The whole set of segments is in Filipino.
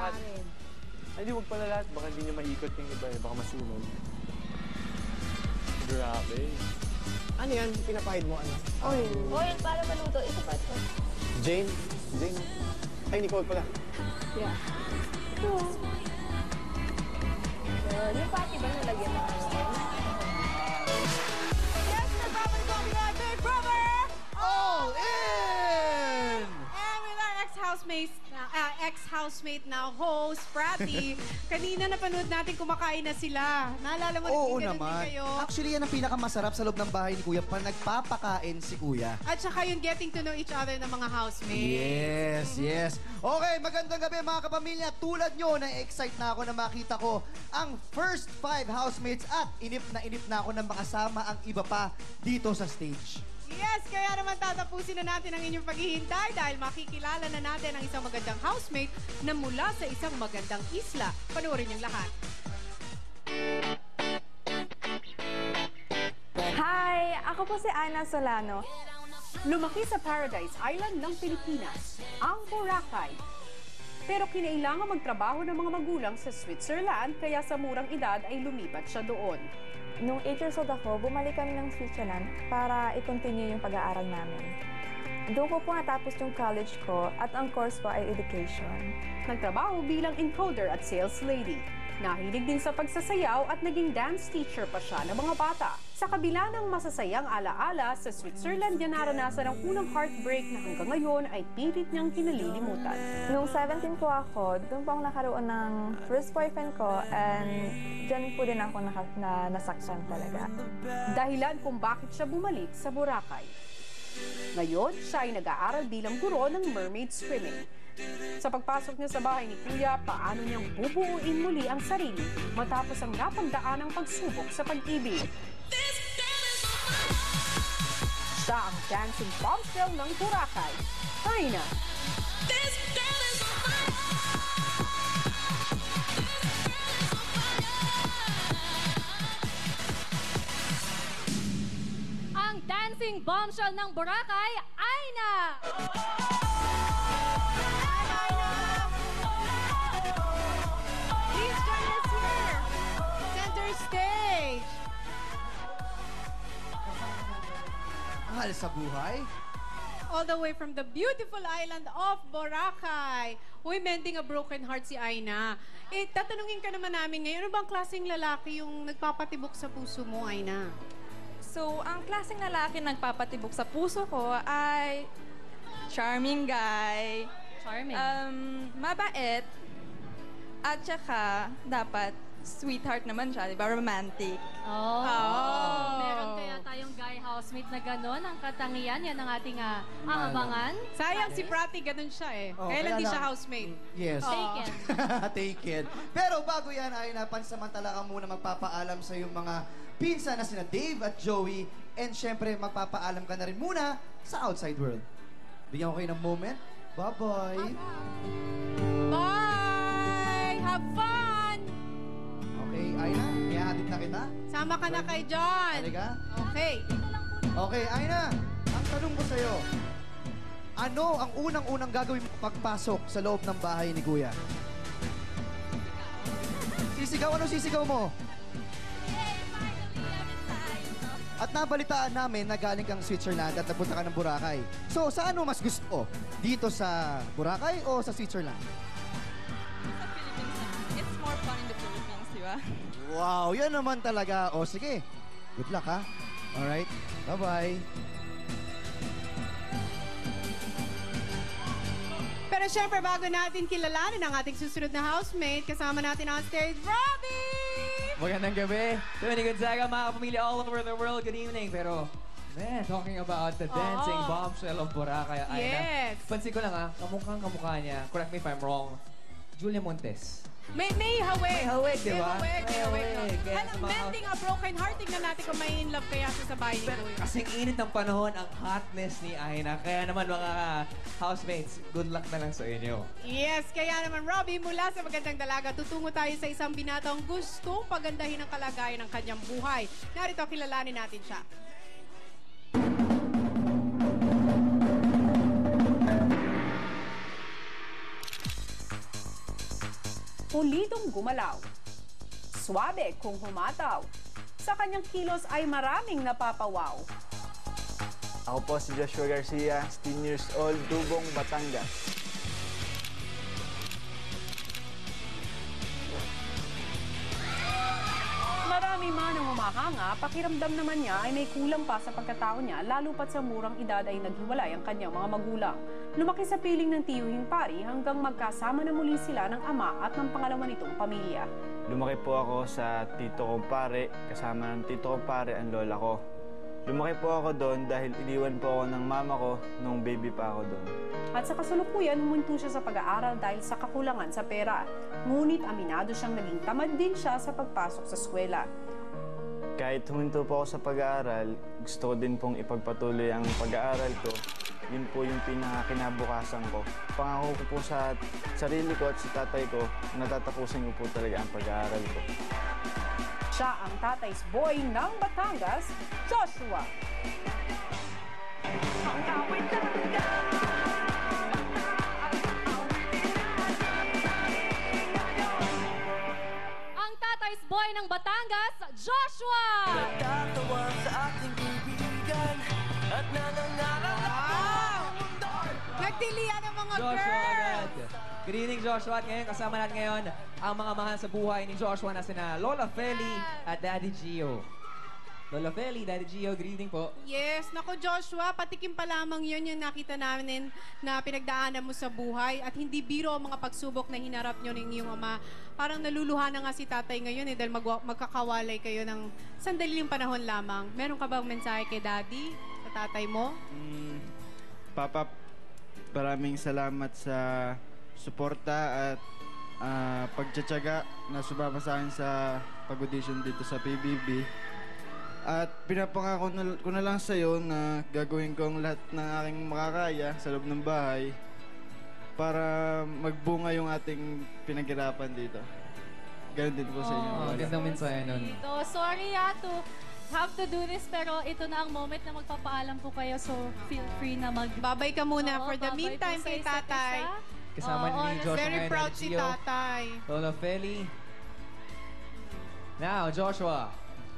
namin. Ay, di, huwag pala lahat. Baka hindi nyo maikot yung iba eh. Baka masunog. Grabe. Ano yan? Pinapahid mo, ano? Oil para maluto. Ito pa ito. Jane? Jane? Ay, Nicole pala. Yeah. Ito. Yung pati ba nalagyan ng ano? Yes, nagpapalik ko ang Big Brother! All in! And with our ex-housemate now, host, Pratty. Kanina napanood natin kumakain na sila. Naalala mo Oo rin naman. kayo? Actually, yan ang pinakamasarap sa loob ng bahay ni Kuya pa nagpapakain si Kuya. At saka yung getting to know each other ng mga housemates. Yes, yes. Okay, magandang gabi mga kapamilya. Tulad nyo, na-excite na ako na makita ko ang first 5 housemates at inip na ako na makasama ang iba pa dito sa stage. Yes, kaya naman tatapusin na natin ang inyong paghihintay dahil makikilala na natin ang isang magandang housemate na mula sa isang magandang isla. Panoorin yung lahat. Hi! Ako po si Ana Solano. Lumaki sa Paradise Island ng Pilipinas, ang Boracay. Pero kinailangan magtrabaho ng mga magulang sa Switzerland kaya sa murang edad ay lumipat siya doon. Nung 8 years old ako, bumalik kami ng Switzerland para i-continue yung pag-aaral namin. Doon ko po natapos yung college ko at ang course ko ay education. Nagtrabaho bilang encoder at sales lady. Nahilig din sa pagsasayaw at naging dance teacher pa siya ng mga bata. Sa kabila ng masasayang alaala, sa Switzerland niya naranasan ang unang heartbreak na hanggang ngayon ay pilit niyang kinalilimutan. Nung 17 po ako, doon po ako nakaroon ng first boyfriend ko and dyan po din ako nasaktan talaga. Dahilan kung bakit siya bumalik sa Boracay. Ngayon, siya ay nag-aaral bilang guro ng mermaid swimming. Sa pagpasok niya sa bahay ni Kuya, paano niyang bubuuin muli ang sarili matapos ang napagdaan ng pagsubok sa pag-ibig. Siya ang dancing bombshell ng Boracay, Aina. Ang dancing bombshell ng Boracay, Aina! Please join us here. Center stage. Mahal sa buhay. All the way from the beautiful island of Boracay. Uy, mending a broken heart si Aina. Eh, tatanungin ka naman namin ngayon, ano bang klaseng lalaki yung nagpapatibok sa puso mo, Aina? So, ang klaseng lalaki nagpapatibok sa puso ko ay charming guy, Charming. mabait, at saka dapat sweetheart naman siya, di ba? Romantic. Oh. Meron kaya tayong guy housemate na gano'n. Ang katangian, yan ang ating aabangan. Sayang si Prati, ganun siya eh. Oh, kaya lang di kaya siya lang- housemate. Yes. Taken. Taken. Pero bago yan, ay napansamantala ka muna magpapaalam sa yung mga pinsan na sina Dave at Joey. And syempre, magpapaalam ka na rin muna sa outside world. Bigyan ko kayo ng moment. Bye-bye. Bye! Have fun! Okay, Aina, ihahatid na kita. Sama ka na kay John. Halika. Okay. Okay, Aina, ang tanong ko sa'yo, ano ang unang-unang gagawin mo pagpasok sa loob ng bahay ni Kuya? Sisigaw, anong sisigaw mo? At nabalitaan namin na galing kang Switzerland at nagpunta ka ng Boracay. So, saan mo mas gusto? Dito sa Boracay o sa Switzerland? Sa Philippines, it's more fun in the Philippines, di ba? Wow, yan naman talaga. O, sige. Good luck, ha? Alright. Bye-bye. Pero syempre, bago natin kilalanin ang ating susunod na housemate, kasama natin on stage, Robbie! Magandang gabi. Tony Gonzaga, mga kapamilya all over the world. Good evening. Pero, man, talking about the dancing bombshell of Boracay. Yes. Pansin ko lang kamukha niya. Correct me if I'm wrong. Julia Montes. May hawig. May hawig, di ba? May hawig. Kaya Ano, sa mga mending a broken heart. Tingnan natin kung may in love kaya sa bahay ni Pero Kuya. kasing init ng panahon, ang hotness ni Aina. Kaya naman mga housemates, good luck na lang sa inyo. Yes, kaya naman Robbie, mula sa Magandang Dalaga, tutungo tayo sa isang binatang gustong pagandahin ang kalagayan ng kanyang buhay. Narito, kilalanin natin siya. pulidong gumalaw. Swabe kung humataw. Sa kanyang kilos ay maraming napapawaw. Ako po si Joshua Garcia, 16 years old, Dubong, Batangas. Marami man ang humahanga, pakiramdam naman niya ay may kulang pa sa pagkatao niya, lalo pat sa murang edad ay naghiwalay ang kanyang mga magulang. Lumaki sa piling ng tiyuhing pari hanggang magkasama na muli sila ng ama at ng pangalawa nitong pamilya. Lumaki po ako sa tito kong pare, kasama ng tito kong pare ang lola ko. Lumaki po ako doon dahil iniwan po ako ng mama ko nung baby pa ako doon. At sa kasalukuyan, huminto siya sa pag-aaral dahil sa kakulangan sa pera. Ngunit aminado siyang naging tamad din siya sa pagpasok sa eskwela. Kahit huminto po ako sa pag-aaral, gusto ko din pong ipagpatuloy ang pag-aaral ko. Yun po yung pinakakinabukasan ko. Pangako ko po sa sarili ko at sa tatay ko, natatapusin ko po talaga ang pag-aaral ko. Siya ang tatay's boy ng Batangas, Joshua. Ang tatay's boy ng Batangas, Joshua! Nagtilian ang mga Joshua agad. Good evening, Joshua. At ngayon, kasama natin ngayon ang mga mahal sa buhay ni Joshua na sina Lola Feli at Daddy Gio. Lola Feli, Daddy Gio, good evening po. Yes, nako Joshua, patikim pa lamang yun yung nakita namin na pinagdaanan mo sa buhay at hindi biro ang mga pagsubok na hinarap nyo ng iyong ama. Parang naluluha na nga si tatay ngayon dahil magkakawalay kayo ng sandaling panahon lamang. Meron ka bang mensahe kay daddy, sa tatay mo? Papa, maraming salamat sa suporta at pagtsatsaga na sumama sa akin sa pag-audition dito sa PBB. At pinapangako ko na lang sa'yo na gagawin ko ang lahat ng aking makakaya sa loob ng bahay para magbunga yung ating pinaghirapan dito. Ganun din po sa inyo. Oh, gandang mensahe nun. Ito, sorry to have to do this, pero ito na ang moment na magpapaalam po kayo, so feel free na Babay ka muna Oo, for the babay meantime po sa kay isa't tatay. isa. Kasama Oo, ni Joshua Very ngayon, proud Daddy si Gio, tatay. Lola Feli. Now, Joshua.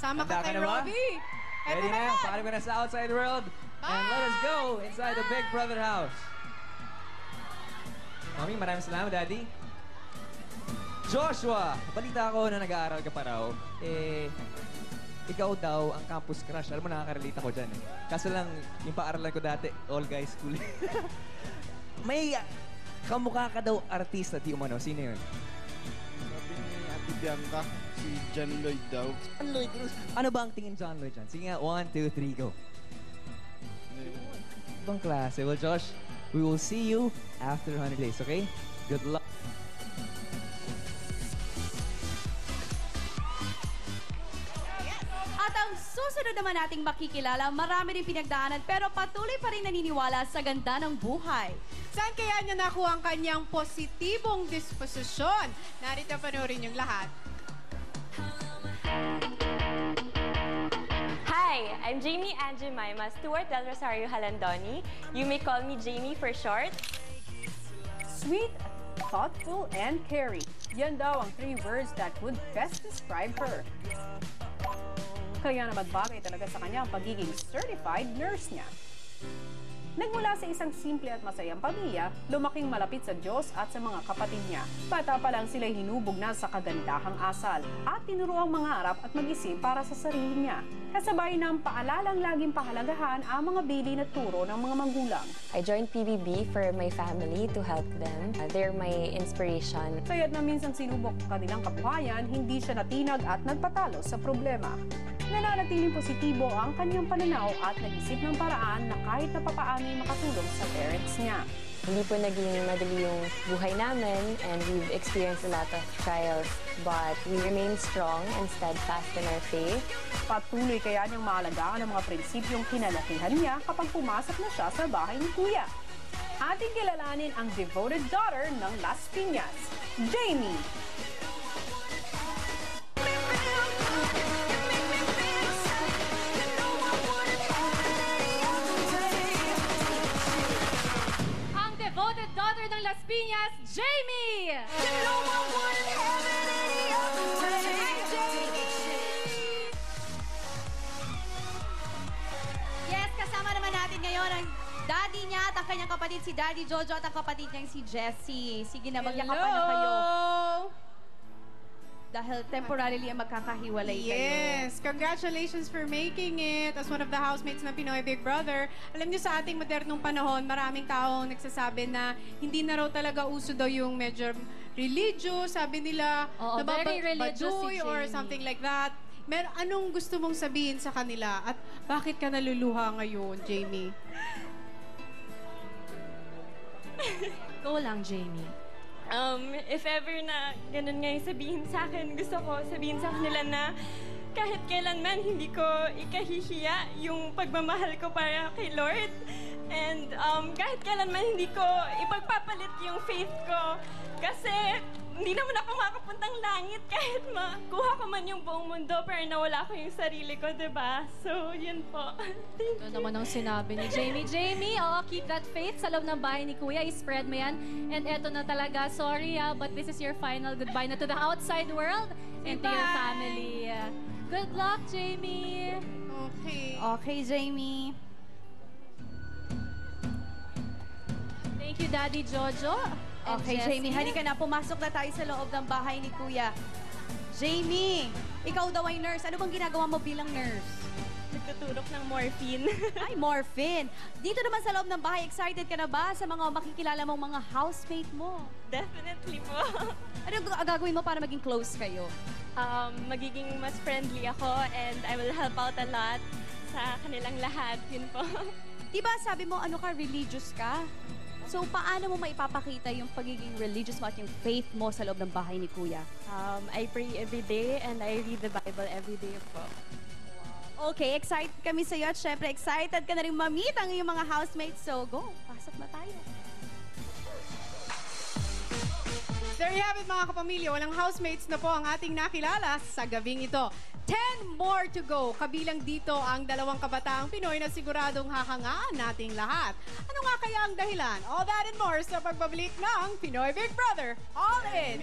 Sama ka Handa kay na ba? Robbie. Eto Ready na na? yan. Pakari ko na sa outside world. And let us go inside the Big Brother house. Mami, maraming salamat, Daddy. Joshua, balita ko na nag-aaral ka pa raw. Ikaw daw ang campus crush. Alam mo, nakaka-relate ako dyan eh. Kaso lang, yung paaralan ko dati, all guys school. May kamukha ka daw artista, di umano. Sino yun? Sabi ni Ate Bianca, si John Lloyd daw. John Lloyd. Ano ba ang tingin John Lloyd dyan? Sige nga, 1, 2, 3, go. Ibang klase. Well, Josh, we will see you after 100 days, okay? Good luck. At ang susunod naman nating makikilala, marami rin pinagdaanan pero patuloy pa rin naniniwala sa ganda ng buhay. Saan kaya niya nakuha ang kanyang positibong disposisyon? Narito panoorin yung lahat. Hi, I'm Jamie Angie Maima, Stuart Del Rosario Halandoni. You may call me Jamie for short. Sweet, thoughtful, and caring. Yan daw ang 3 words that would best describe her. Kaya naman bagay talaga sa kanya ang pagiging certified nurse niya. Nagmula sa isang simple at masayang pamilya, lumaking malapit sa Diyos at sa mga kapatid niya. Bata pa lang sila hinubog na sa kagandahang asal at tinuruang mangarap at mag-isip para sa sarili niya. Kasabay ng paalalang laging pahalagahan ang mga bilin at turo ng mga magulang. I joined PBB for my family to help them. They're my inspiration. Kaya't na minsan sinubok ang kanilang kabuhayan, hindi siya natinag at nagpatalo sa problema. Nananatiling positibo ang kanyang pananaw at nag-isip ng paraan na kahit na papaano ay makatulong sa parents niya. Hindi po naging madali yung buhay namin and we've experienced a lot of trials, but we remain strong and steadfast in our faith. Patuloy kaya niyang maalagaan ang mga prinsipyong kinalakihan niya kapag pumasok na siya sa bahay ni Kuya. Ating kilalanin ang devoted daughter ng Las Piñas, Jamie. Ang devoted daughter ng Las Piñas, Jamie! Yes, kasama naman natin ngayon ang daddy niya at ang kanyang kapatid si Daddy Jojo at ang kapatid niyang si Jessie. Sige na, magyakapan na kayo. Dahil temporarily ang magkakahiwalay kayo. Yes! Congratulations for making it as one of the housemates ng Pinoy Big Brother. Alam niyo, sa ating modernong panahon, maraming taong nagsasabi na hindi na raw talaga uso daw yung medyo religious. Sabi nila, Oo, very religious si or Jamie. something like that. Anong gusto mong sabihin sa kanila? At bakit ka naluluha ngayon, Jamie? Go lang, Jamie. If ever na ganun nga yung sabihin sa akin, gusto ko sabihin sa kanila na kahit kailanman hindi ko ikahihiya yung pagmamahal ko para kay Lord. And kahit kailanman hindi ko ipagpapalit yung faith ko. Kasi hindi naman ako makapuntang langit kahit makuha ko man yung buong mundo pero nawala ko yung sarili ko, diba? So, yun po. Thank you. Ano naman ang sinabi ni Jamie. Jamie, keep that faith sa loob ng bahay ni Kuya. I-spread mo yan. And eto na talaga, sorry but this is your final goodbye na to the outside world and to your family. Good luck, Jamie. Okay. Okay, Jamie. Thank you, Daddy Jojo. And Okay, Jessie. Jamie, halika na. Pumasok na tayo sa loob ng bahay ni Kuya. Jamie, ikaw daw ay nurse. Ano bang ginagawa mo bilang nurse? Nagtuturok ng morphine. Ay, morphine. Dito naman sa loob ng bahay, excited ka na ba sa mga makikilala mong mga housemate mo? Definitely po. Ano gagawin mo para maging close kayo? Magiging mas friendly ako and I will help out a lot sa kanilang lahat. Yun po. Diba sabi mo, ano ka, religious ka? So, paano mo maipapakita yung pagiging religious mo at yung faith mo sa loob ng bahay ni Kuya? I pray every day and I read the Bible every day po. Okay, excited kami sa iyo at syempre excited ka na rin ma-meet ang iyong mga housemates. So, go, pasok na tayo. There you have it, mga kapamilya. Walang housemates na po ang ating nakilala sa gabing ito. 10 more to go. Kabilang dito ang dalawang kabataang Pinoy na siguradong hahangaan nating lahat. Ano nga kaya ang dahilan? All that and more sa pagbabalik ng Pinoy Big Brother. All in!